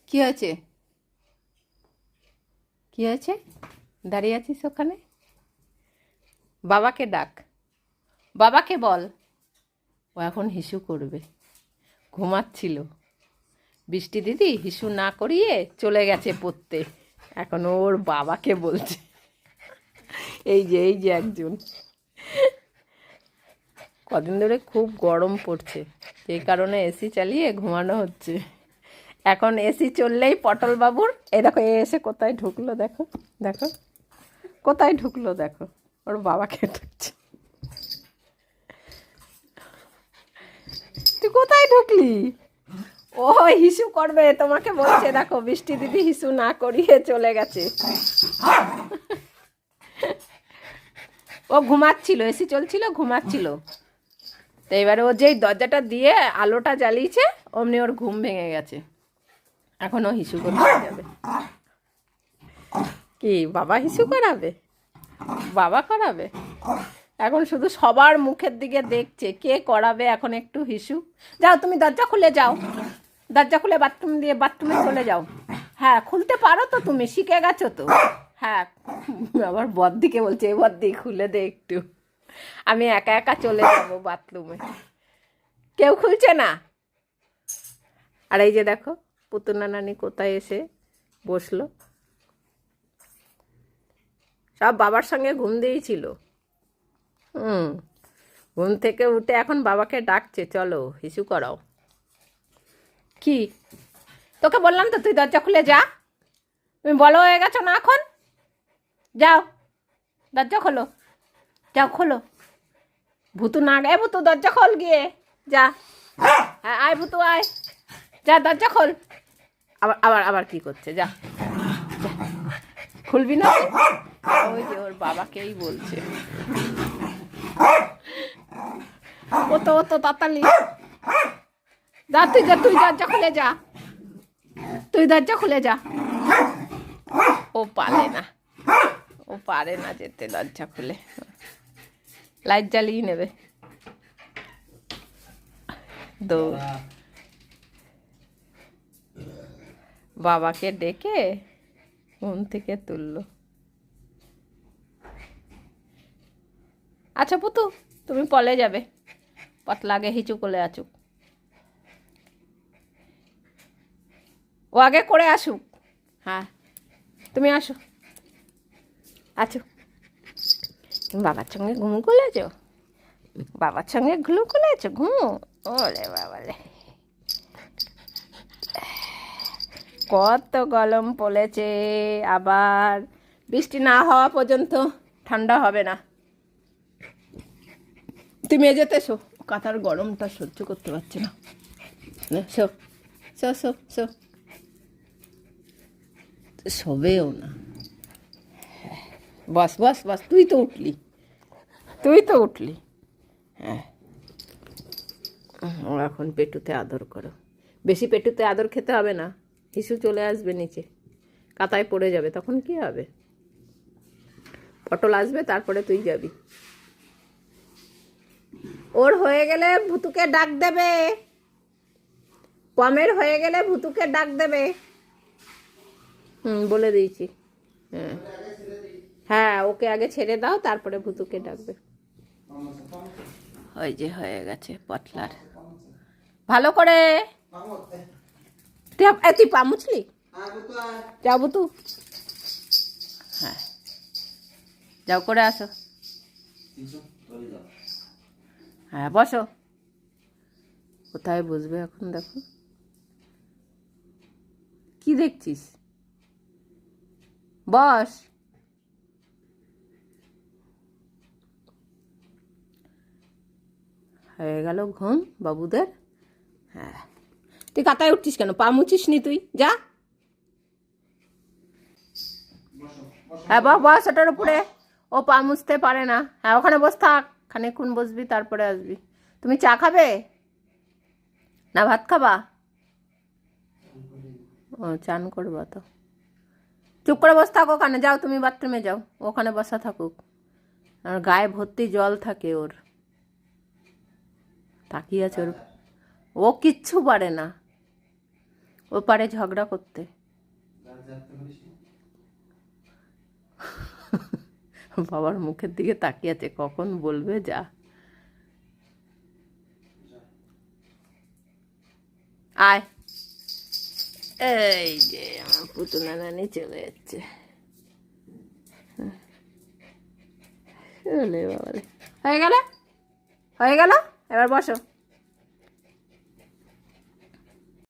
কি হয়েছে? কি হয়েছে? দাঁড়িয়ে আছিস ওখানে? বাবাকে ডাক, বাবাকে বল। ও এখন হিসু করবে, ঘুমাচ্ছিল। বৃষ্টি দিদি হিসু না করিয়ে চলে গেছে পড়তে, এখন ওর বাবাকে বলছে। এই যে একজন। কদিন ধরে খুব গরম পড়ছে, সেই কারণে এসি চালিয়ে ঘুমানো হচ্ছে। এখন এসি চললেই পটল বাবুর এই দেখো, এ এসে কোথায় ঢুকলো দেখো, দেখো কোথায় ঢুকলো দেখো, ওর বাবাকে ঢুকছে। তুই কোথায় ঢুকলি? ও হিসু করবে তোমাকে বলছে, দেখো বৃষ্টি দিদি হিসু না করিয়ে চলে গেছে। ও ঘুমাচ্ছিল, এসি চলছিল, ঘুমাচ্ছিল। তো এবারে ও যেই দরজাটা দিয়ে আলোটা জ্বালিয়েছে অমনি ওর ঘুম ভেঙে গেছে, এখন ও হিসু করতে যাবে। কি বাবা হিসু করাবে? বাবা করাবে? এখন শুধু সবার মুখের দিকে দেখছে কে করাবে এখন একটু হিসু। যাও তুমি দরজা খুলে যাও, দরজা খুলে বাথরুমে চলে যাও। হ্যাঁ খুলতে পারো তো, তুমি শিখে গেছো তো। হ্যাঁ আবার বদ্দিকে বলছে, এ বদ্দি খুলে দে একটু, আমি একা একা চলে যাবো বাথরুমে। কেউ খুলছে না। আর এই যে দেখো পুতুনা নানি কোথায় এসে বসলো, সব বাবার সঙ্গে ঘুম দিয়েছিল। ঘুম থেকে উঠে এখন বাবাকে ডাকছে, চলো হিসু করাও। কি তোকে বললাম তো তুই দরজা খুলে যা, তুমি বলো হয়ে গেছো না এখন? যাও দরজা খোলো, যাও খোলো। ভুতু না গে, ভুতু দরজা খোল গিয়ে যা। হ্যাঁ আয় ভুতু আয়, যা দরজা খোল। আবার আবার আবার কি করছে, যা খুলবি না? ওই যে ওর বাবাকেই বলছে, ও তো তাড়াতাড়ি যা, তুই যা, তুই দরজা খুলে যা, তুই দরজা খুলে যা। ও পারে না, ও পারে না যেতে দরজা খুলে, লাইট জ্বালিয়ে নেবে। তো বাবাকে ডেকে ঘুম থেকে তুললো। আচ্ছা পুতু তুমি পলে যাবে, পতলা আগে হিচু করে আছুক, ও আগে করে আসুক। হ্যাঁ তুমি আসো, আছো। বাবার সঙ্গে ঘুম খুলেছ, বাবার সঙ্গে ঘুম খুলেছ, ঘুম। ওরে বাবারে কত গরম পড়েছে, আবার বৃষ্টি না হওয়া পর্যন্ত ঠান্ডা হবে না। তুমি মেঝেতে শো, কাঁথার গরমটা সহ্য করতে পারছে না। শো শো শো শো, শোবেও না। বস বস বস, তুই তো উঠলি, তুই তো উঠলি। হ্যাঁ ও এখন পেটুতে আদর করো, বেশি পেটুতে আদর খেতে হবে না, হিসু চলে আসবে নিচে, কাতায় পড়ে যাবে, তখন কি হবে? পটল আসবে তারপরে তুই যাবি। ওর হয়ে গেলে ভুতুকে ডাক দেবে, পমের হয়ে গেলে ভুতুকে ডাক দেবে। বলে দিয়েছি। হ্যাঁ হ্যাঁ ওকে আগে ছেড়ে দাও, তারপরে ভুতুকে ডাকবে। ওই যে হয়ে গেছে পটলার, ভালো করে। তুই পা মুছলি? যাও ভুতু, হ্যাঁ যাও করে আসো। হ্যাঁ বসো, কোথায় বসবে এখন দেখো, কি দেখছিস? বস। হয়ে গেল ঘুম বাবুদের। হ্যাঁ তুই কাতায় উঠছিস কেন, পা মুছিস নি তুই? যা। হ্যাঁ বস ওটার উপরে, ও পা মুছতে পারে না। হ্যাঁ ওখানে বস থাক, খানিকক্ষণ বসবি তারপরে আসবি। তুমি চা খাবে না ভাত খাবা? ও চান করবা তো, চুপ করে বসে থাকো ওখানে, যাও তুমি বাথরুমে যাও, ওখানে বসা থাকুক। আর গায়ে ভর্তি জল থাকে ওর, তাকিয়ে আছে ওর, ও কিচ্ছু পারে না। ওপারে ঝগড়া করতে। বাবার মুখের দিকে তাকিয়ে আছে, কখন বলবে যা। আয়, এই যে আমার পুতুনা নানি চলে যাচ্ছে। হয়ে গেল, হয়ে গেল, এবার বসো।